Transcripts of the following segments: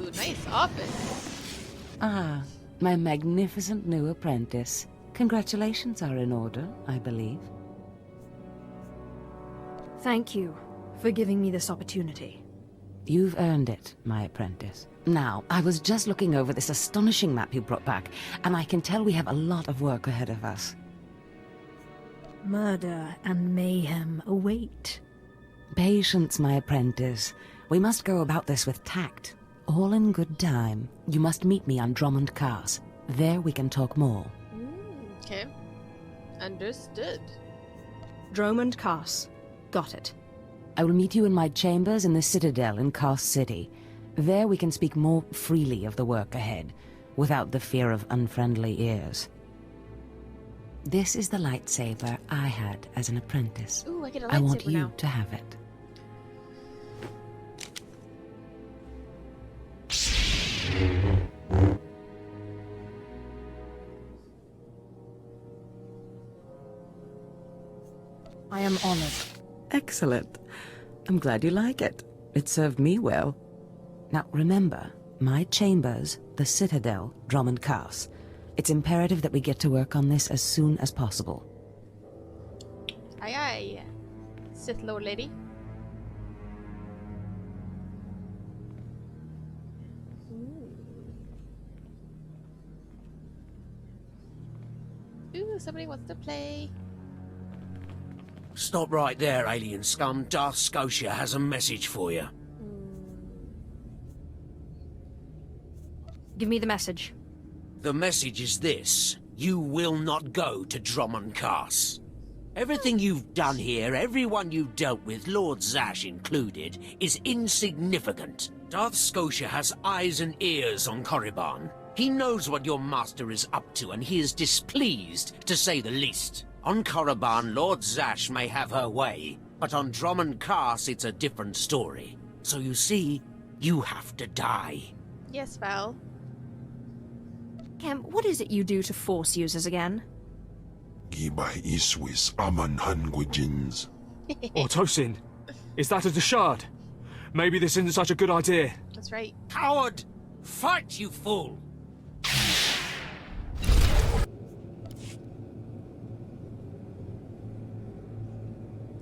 Ooh, nice office. Ah, my magnificent new apprentice. Congratulations are in order, I believe. Thank you for giving me this opportunity. You've earned it, my apprentice. Now, I was just looking over this astonishing map you brought back, and I can tell we have a lot of work ahead of us. Murder and mayhem await. Patience, my apprentice. We must go about this with tact. All in good time. You must meet me on Drummond Cars. There we can talk more. Okay. Understood. Drummond Cars. Got it. I will meet you in my chambers in the Citadel in Kars City. There we can speak more freely of the work ahead, without the fear of unfriendly ears. This is the lightsaber I had as an apprentice. Ooh, I get a lightsaber I want you now. to have it. I am honored. Excellent. I'm glad you like it. It served me well. Now remember, my chambers, the Citadel, Drummond Cars. It's imperative that we get to work on this as soon as possible. Aye aye. Sith Lord Lady. Ooh, somebody wants to play. Stop right there, alien scum. Darth Scotia has a message for you. Give me the message. The message is this. You will not go to Drummond Cars. Everything you've done here, everyone you've dealt with, Lord Zash included, is insignificant. Darth Scotia has eyes and ears on Korriban. He knows what your master is up to, and he is displeased, to say the least. On Korriban, Lord Zash may have her way, but on Drummond Cars, it's a different story. So you see, you have to die. Yes, Val. Cam, what is it you do to Force users again? Gibay Iswis Aman Hangujins. Tosin, is that a Deshard? Maybe this isn't such a good idea. That's right. Coward! Fight, you fool!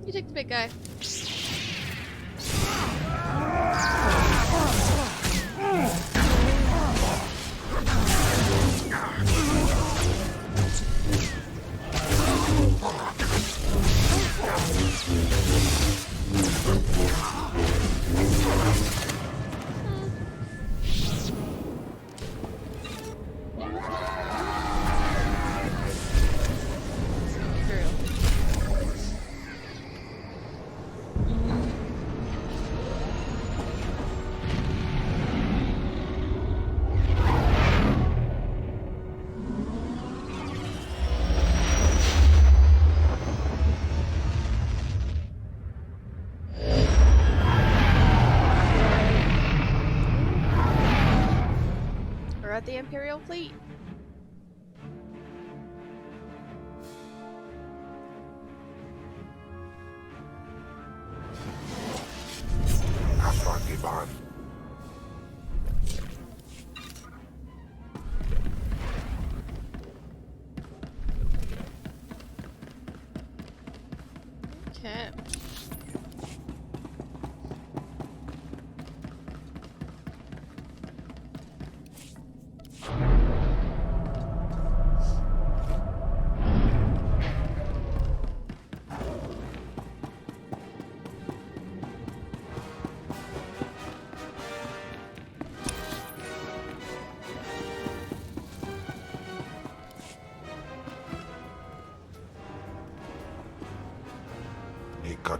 You take the big guy. We're at the Imperial fleet. Afragiban. Okay.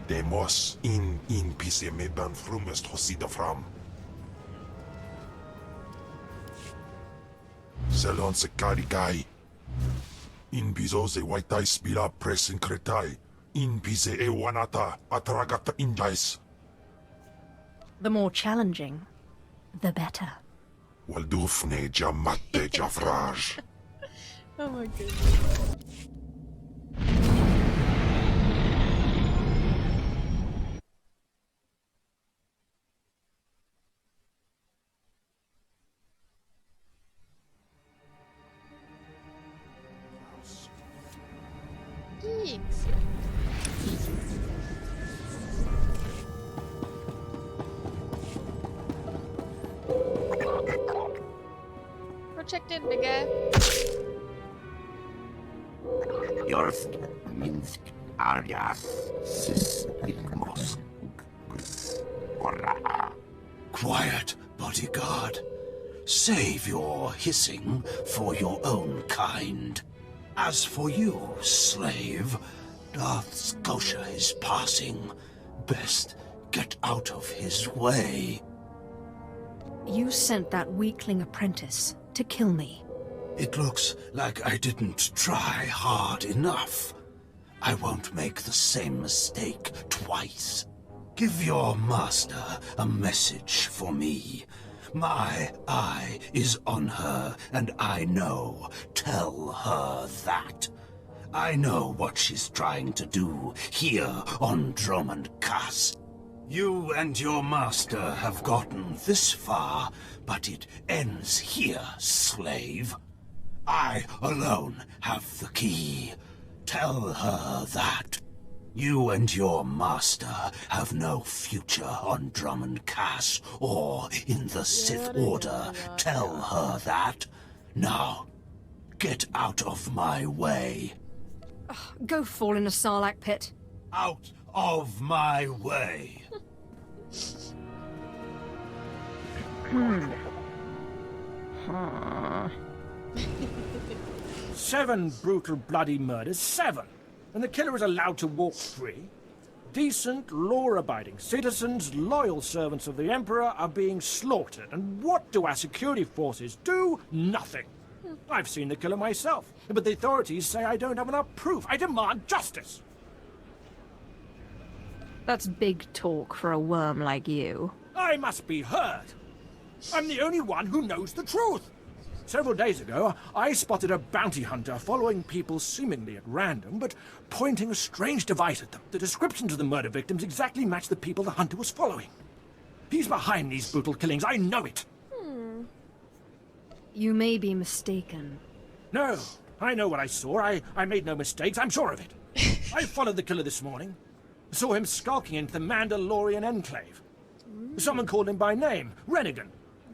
Demos in pise medan frumest hosida fram. Selon se karikai. In piso se waitai spila presin kretai. In pise e wanata atragata injais. The more challenging, the better. Waldufne jamatte jafraj. Oh my goodness. Geeks. Go checked in, big guy. Yorth Minsk Arias Quiet, bodyguard. Save your hissing for your own kind. As for you, slave, Darth Scotia is passing. Best get out of his way. You sent that weakling apprentice to kill me. It looks like I didn't try hard enough. I won't make the same mistake twice. Give your master a message for me. My eye is on her, and I know. Tell her that. I know what she's trying to do here on Drummond Cass. You and your master have gotten this far, but it ends here, slave. I alone have the key. Tell her that. You and your master have no future on Drummond Cass or in the Sith Order. Tell her that. Now, get out of my way. Go fall in a sarlacc pit. Out of my way. 7 brutal, bloody murders. 7! And the killer is allowed to walk free? Decent, law-abiding citizens, loyal servants of the Emperor are being slaughtered. And what do our security forces do? Nothing. I've seen the killer myself, but the authorities say I don't have enough proof. I demand justice! That's big talk for a worm like you. I must be heard. I'm the only one who knows the truth. Several days ago, I spotted a bounty hunter following people seemingly at random, but pointing a strange device at them. The descriptions of the murder victims exactly match the people the hunter was following. He's behind these brutal killings, I know it. You may be mistaken. No, I know what I saw. I made no mistakes, I'm sure of it. I followed the killer this morning. Saw him skulking into the Mandalorian Enclave. Someone called him by name, Rennigan.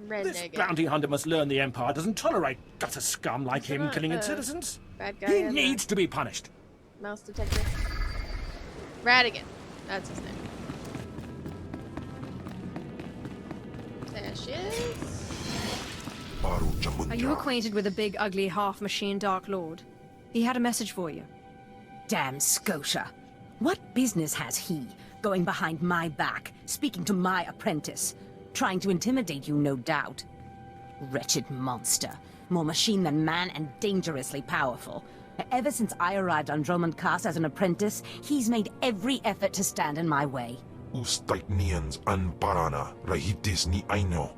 This bounty hunter must learn the Empire doesn't tolerate gutter scum like him killing its citizens. Bad guy He in needs to be punished. Mouse detector. Radigan. That's his name. There she is. Are you acquainted with a big, ugly, half-machine Dark Lord? He had a message for you. Damn Scotia. What business has he going behind my back, speaking to my apprentice? Trying to intimidate you, no doubt. Wretched monster. More machine than man and dangerously powerful. Ever since I arrived on Drummond Cass as an apprentice, he's made every effort to stand in my way. Ustaiknians an parana, rahitis ni aino.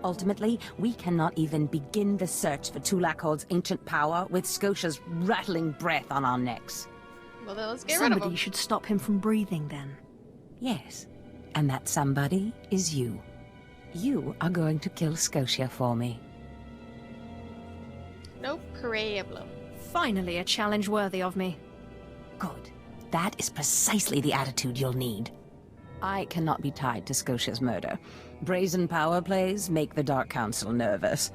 Ultimately, we cannot even begin the search for Tulakhod's ancient power with Scotia's rattling breath on our necks. Well, then let's get rid of Somebody him. should stop him from breathing, then. Yes, and that somebody is you. You are going to kill Scotia for me. No problem. Finally, a challenge worthy of me. Good. That is precisely the attitude you'll need. I cannot be tied to Scotia's murder. Brazen power plays make the Dark Council nervous.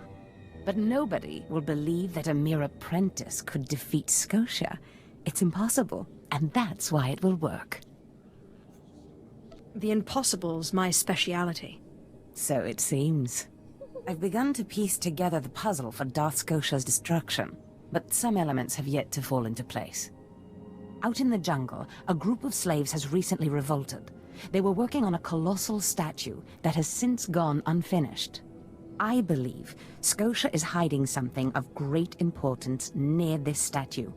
But nobody will believe that a mere apprentice could defeat Scotia. It's impossible, and that's why it will work. The impossible's my speciality. So it seems. I've begun to piece together the puzzle for Darth Scotia's destruction, but some elements have yet to fall into place. Out in the jungle, a group of slaves has recently revolted. They were working on a colossal statue that has since gone unfinished. I believe Scotia is hiding something of great importance near this statue.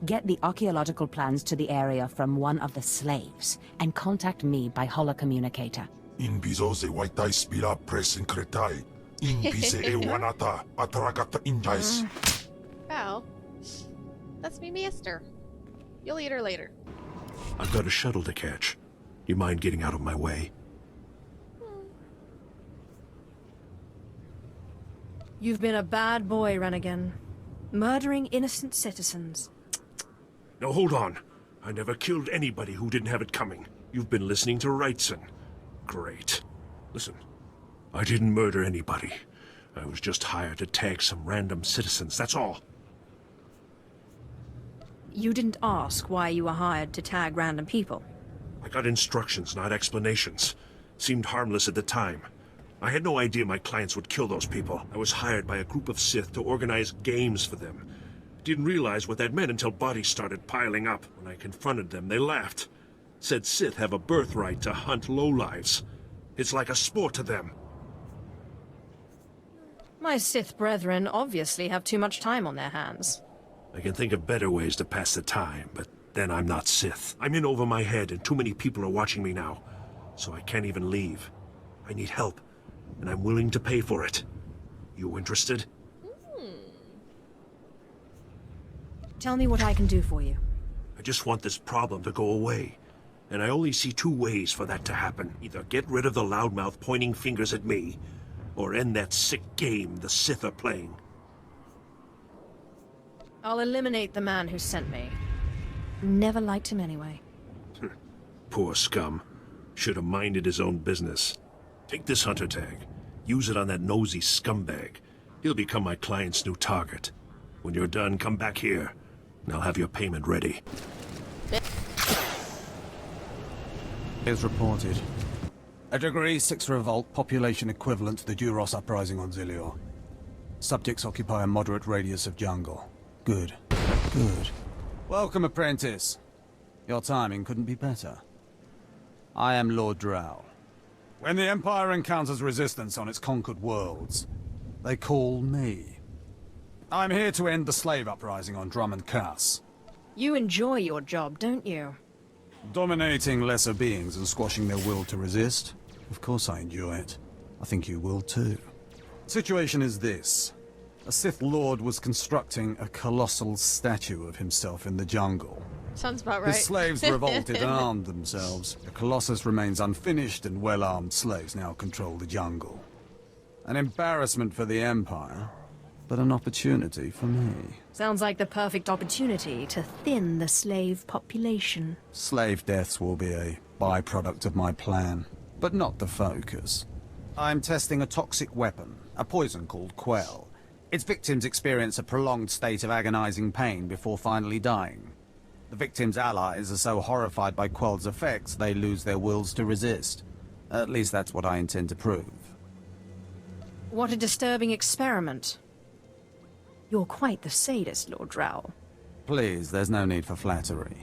Get the archaeological plans to the area from one of the slaves, and contact me by holocommunicator. In bizoze waitai spila presen kretai. In bize e wanata atragata injais. Val. That's me, mister. You'll eat her later. I've got a shuttle to catch. You mind getting out of my way? You've been a bad boy, Rennigan. Murdering innocent citizens. No, hold on. I never killed anybody who didn't have it coming. You've been listening to Wrightson. Great. Listen, I didn't murder anybody. I was just hired to tag some random citizens, that's all. You didn't ask why you were hired to tag random people. I got instructions, not explanations. Seemed harmless at the time. I had no idea my clients would kill those people. I was hired by a group of Sith to organize games for them. Didn't realize what that meant until bodies started piling up. When I confronted them, they laughed. Said Sith have a birthright to hunt lowlives. It's like a sport to them. My Sith brethren obviously have too much time on their hands. I can think of better ways to pass the time, but then I'm not Sith. I'm in over my head, and too many people are watching me now. So I can't even leave. I need help, and I'm willing to pay for it. You interested? Tell me what I can do for you. I just want this problem to go away. And I only see two ways for that to happen. Either get rid of the loudmouth pointing fingers at me, or end that sick game the Sith are playing. I'll eliminate the man who sent me. Never liked him anyway. Poor scum. Should have minded his own business. Take this hunter tag. Use it on that nosy scumbag. He'll become my client's new target. When you're done, come back here, and I'll have your payment ready. Is reported. A Degree 6 revolt, population equivalent to the Duros uprising on Zilior. Subjects occupy a moderate radius of jungle. Good. Good. Welcome, apprentice. Your timing couldn't be better. I am Lord Drow. When the Empire encounters resistance on its conquered worlds, they call me. I'm here to end the slave uprising on Drummond Cass. You enjoy your job, don't you? Dominating lesser beings and squashing their will to resist? Of course I enjoy it. I think you will too. Situation is this. A Sith Lord was constructing a colossal statue of himself in the jungle. Sounds about right. His slaves revolted and armed themselves. The Colossus remains unfinished, and well-armed slaves now control the jungle. An embarrassment for the Empire, but an opportunity for me. Sounds like the perfect opportunity to thin the slave population. Slave deaths will be a byproduct of my plan, but not the focus. I'm testing a toxic weapon, a poison called Quell. Its victims experience a prolonged state of agonizing pain before finally dying. The victims' allies are so horrified by Quell's effects, they lose their wills to resist. At least that's what I intend to prove. What a disturbing experiment. You're quite the sadist, Lord Drow. Please, there's no need for flattery.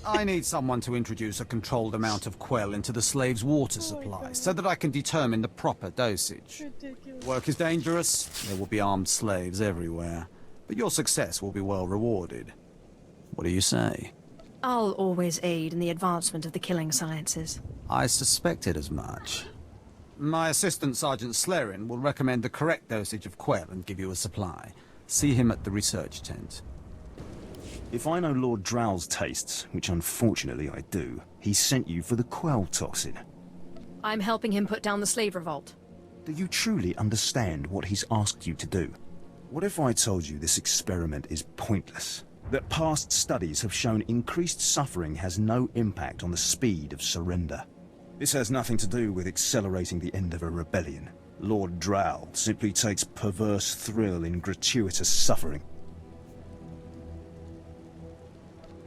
I need someone to introduce a controlled amount of Quell into the slaves' water supply, so that I can determine the proper dosage. Ridiculous. Work is dangerous, there will be armed slaves everywhere, but your success will be well rewarded. What do you say? I'll always aid in the advancement of the killing sciences. I suspected as much. My assistant, Sergeant Slerin, will recommend the correct dosage of Quell and give you a supply. See him at the research tent. If I know Lord Drow's tastes, which unfortunately I do, he sent you for the Quell toxin. I'm helping him put down the slave revolt. Do you truly understand what he's asked you to do? What if I told you this experiment is pointless? That past studies have shown increased suffering has no impact on the speed of surrender. This has nothing to do with accelerating the end of a rebellion. Lord Drow simply takes perverse thrill in gratuitous suffering.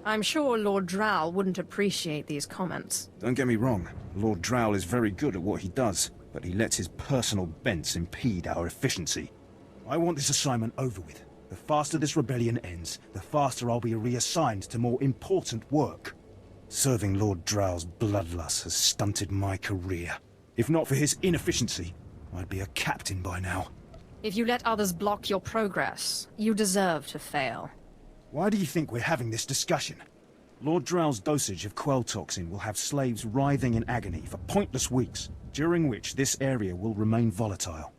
I'm sure Lord Drow wouldn't appreciate these comments. Don't get me wrong, Lord Drow is very good at what he does, but he lets his personal bents impede our efficiency. I want this assignment over with. The faster this rebellion ends, the faster I'll be reassigned to more important work. Serving Lord Drow's bloodlust has stunted my career. If not for his inefficiency, I'd be a captain by now. If you let others block your progress, you deserve to fail. Why do you think we're having this discussion? Lord Drow's dosage of Quell toxin will have slaves writhing in agony for pointless weeks, during which this area will remain volatile.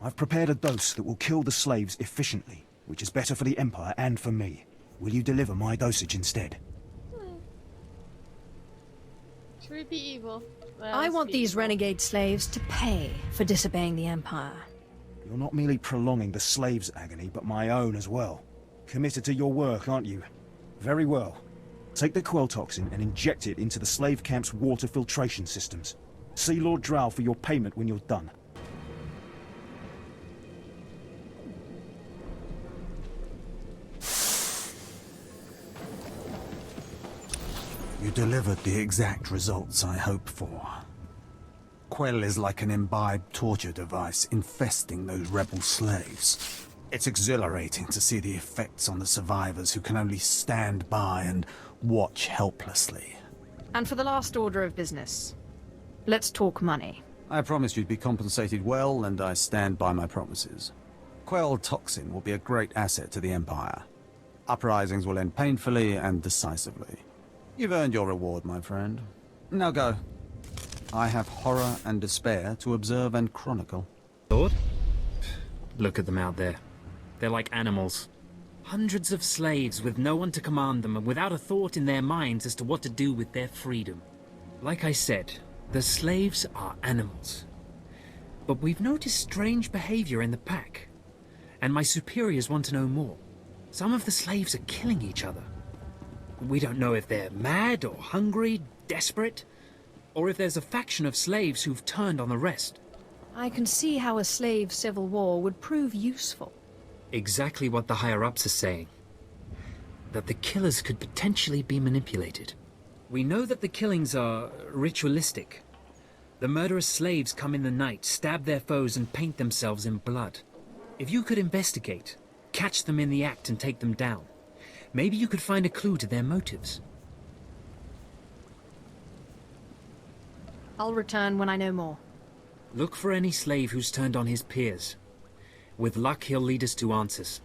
I've prepared a dose that will kill the slaves efficiently, which is better for the Empire and for me. Will you deliver my dosage instead? Should we be evil? I want these renegade slaves to pay for disobeying the Empire. You're not merely prolonging the slaves' agony, but my own as well. Committed to your work, aren't you? Very well. Take the Quell toxin and inject it into the slave camp's water filtration systems. See Lord Drow for your payment when you're done. You delivered the exact results I hoped for. Quell is like an imbibed torture device infesting those rebel slaves. It's exhilarating to see the effects on the survivors who can only stand by and watch helplessly. And for the last order of business, let's talk money. I promised you'd be compensated well, and I stand by my promises. Quell toxin will be a great asset to the Empire. Uprisings will end painfully and decisively. You've earned your reward, my friend. Now go. I have horror and despair to observe and chronicle. Lord? Look at them out there. They're like animals. Hundreds of slaves with no one to command them and without a thought in their minds as to what to do with their freedom. Like I said, the slaves are animals. But we've noticed strange behavior in the pack. And my superiors want to know more. Some of the slaves are killing each other. We don't know if they're mad or hungry, desperate, or if there's a faction of slaves who've turned on the rest. I can see how a slave civil war would prove useful. Exactly what the higher-ups are saying. That the killers could potentially be manipulated. We know that the killings are ritualistic. The murderous slaves come in the night, stab their foes and paint themselves in blood. If you could investigate, catch them in the act and take them down, maybe you could find a clue to their motives. I'll return when I know more. Look for any slave who's turned on his peers. With luck, he'll lead us to answers.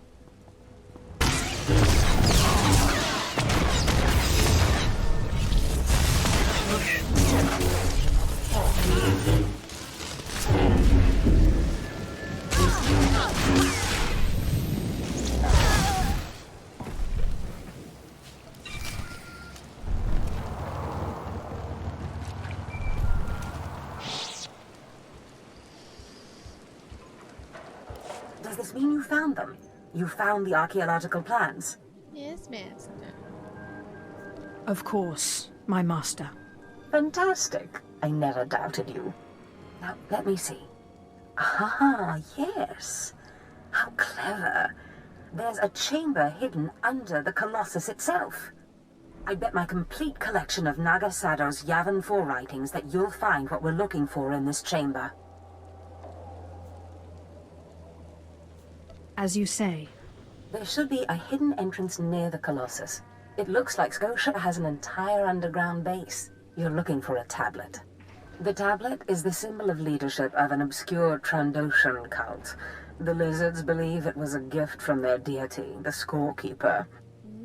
Does this mean you found them? You found the archaeological plans? Yes, master. Of course, my master. Fantastic. I never doubted you. Now, let me see. Ah, yes. How clever. There's a chamber hidden under the Colossus itself. I bet my complete collection of Naga Sado's Yavin 4 writings that you'll find what we're looking for in this chamber. As you say. There should be a hidden entrance near the Colossus. It looks like Scotia has an entire underground base. You're looking for a tablet. The tablet is the symbol of leadership of an obscure Trandoshan cult. The lizards believe it was a gift from their deity, the Scorekeeper.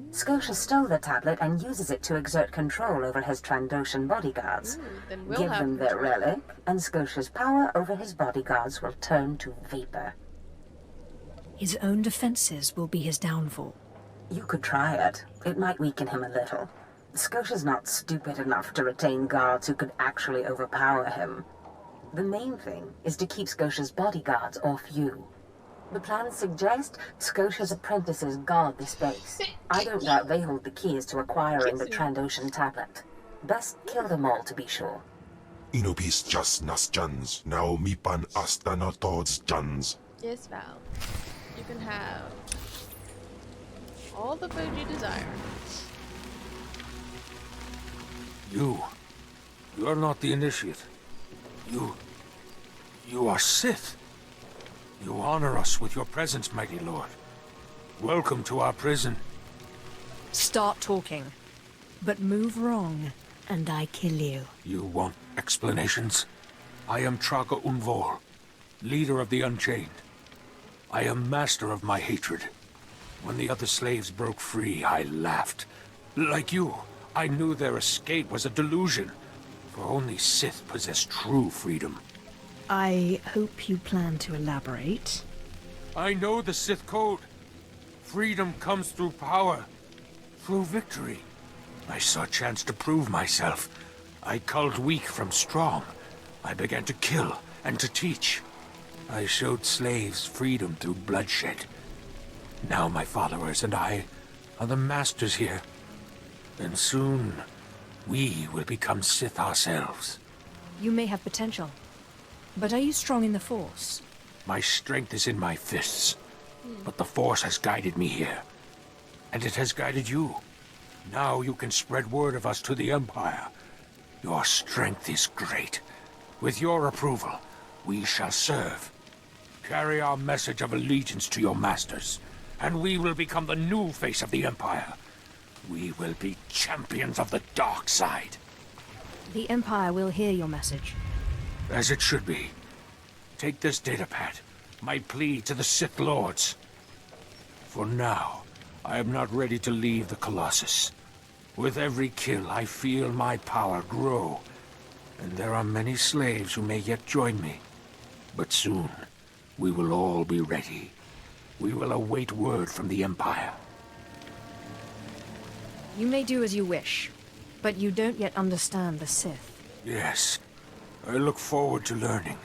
Scotia stole the tablet and uses it to exert control over his Trandoshan bodyguards. Give them their relic, and Scotia's power over his bodyguards will turn to vapor. His own defenses will be his downfall. You could try it. It might weaken him a little. Scotia's not stupid enough to retain guards who could actually overpower him. The main thing is to keep Scotia's bodyguards off you. The plans suggest Scotia's apprentices guard this base. I don't doubt they hold the keys to acquiring the Trandoshan tablet. Best kill them all to be sure. Inubis just nas jans, now mipan astana tods jans. Yes, Val. You can have all the food you desire. You're not the initiate. You are Sith. You honor us with your presence, mighty lord. Welcome to our prison. Start talking, but move wrong, and I kill you. You want explanations? I am Traga Unvor, leader of the Unchained. I am master of my hatred. When the other slaves broke free, I laughed. Like you, I knew their escape was a delusion, for only Sith possess true freedom. I hope you plan to elaborate. I know the Sith code. Freedom comes through power, through victory. I saw a chance to prove myself. I culled weak from strong. I began to kill and to teach. I showed slaves freedom through bloodshed. Now my followers and I are the masters here. then soon we will become Sith ourselves. You may have potential, but are you strong in the Force? My strength is in my fists, but the Force has guided me here. And it has guided you. Now you can spread word of us to the Empire. Your strength is great. With your approval, we shall serve. Carry our message of allegiance to your masters, and we will become the new face of the Empire. We will be champions of the dark side. The Empire will hear your message. As it should be. Take this datapad, my plea to the Sith Lords. For now, I am not ready to leave the Colossus. With every kill, I feel my power grow. And there are many slaves who may yet join me. But soon, we will all be ready. We will await word from the Empire. You may do as you wish, but you don't yet understand the Sith. Yes, I look forward to learning.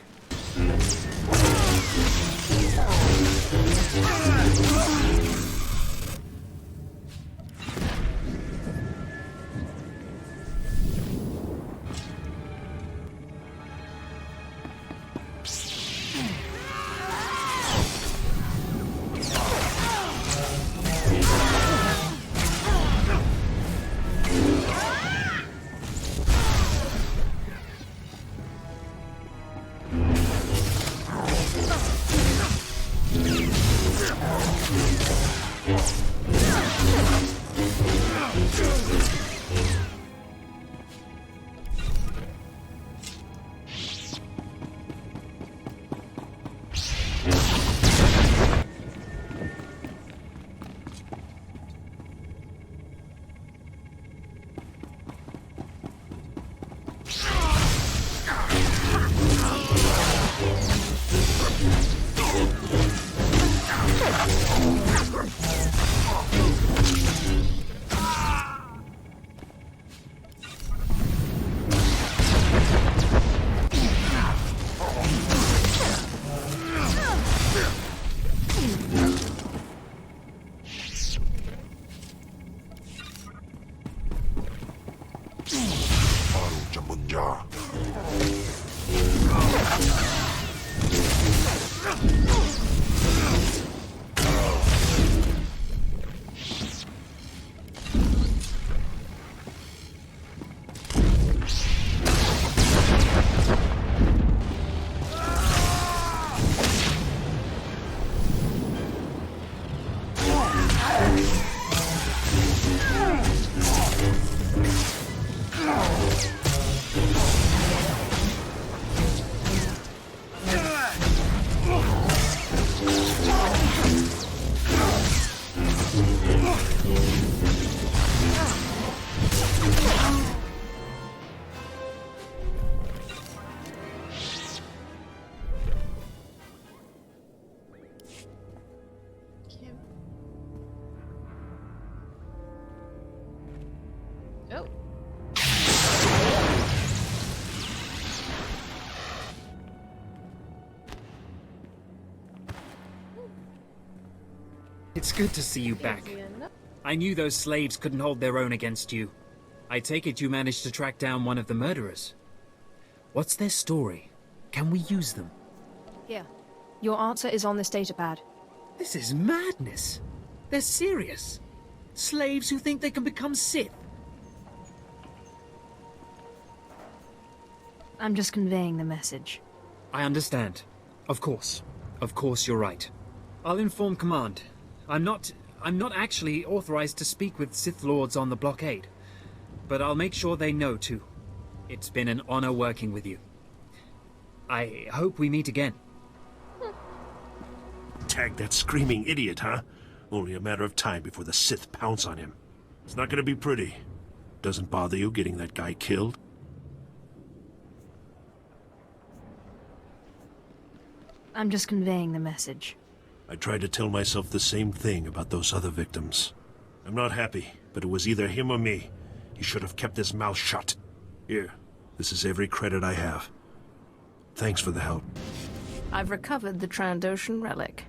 Oh. It's good to see you back. I knew those slaves couldn't hold their own against you. I take it you managed to track down one of the murderers. What's their story? Can we use them? Here. Your answer is on this datapad. This is madness. They're serious. Slaves who think they can become Sith. I'm just conveying the message. I understand. Of course. Of course you're right. I'll inform Command. I'm not actually authorized to speak with Sith Lords on the blockade. But I'll make sure they know too. It's been an honor working with you. I hope we meet again. Tag that screaming idiot, huh? Only a matter of time before the Sith pounce on him. It's not gonna be pretty. Doesn't bother you getting that guy killed? I'm just conveying the message. I tried to tell myself the same thing about those other victims. I'm not happy, but it was either him or me. He should have kept his mouth shut. Here, this is every credit I have. Thanks for the help. I've recovered the Trandoshan relic.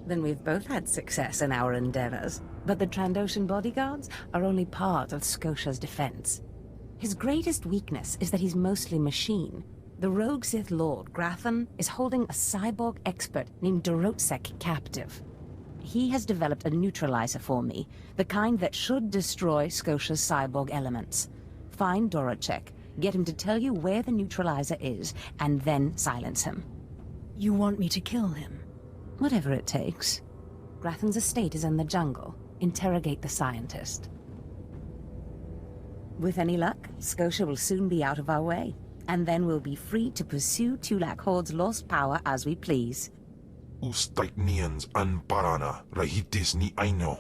Then we've both had success in our endeavors. But the Trandoshan bodyguards are only part of Scotia's defense. His greatest weakness is that he's mostly machine. The rogue Sith Lord, Grathan, is holding a cyborg expert named Dorotsek captive. He has developed a neutralizer for me, the kind that should destroy Scotia's cyborg elements. Find Dorotsek, get him to tell you where the neutralizer is, and then silence him. You want me to kill him? Whatever it takes. Grathan's estate is in the jungle. Interrogate the scientist. With any luck, Scotia will soon be out of our way, and then we'll be free to pursue Tulak Horde's lost power as we please. Ustaiknians an parana, rahitis ni aino.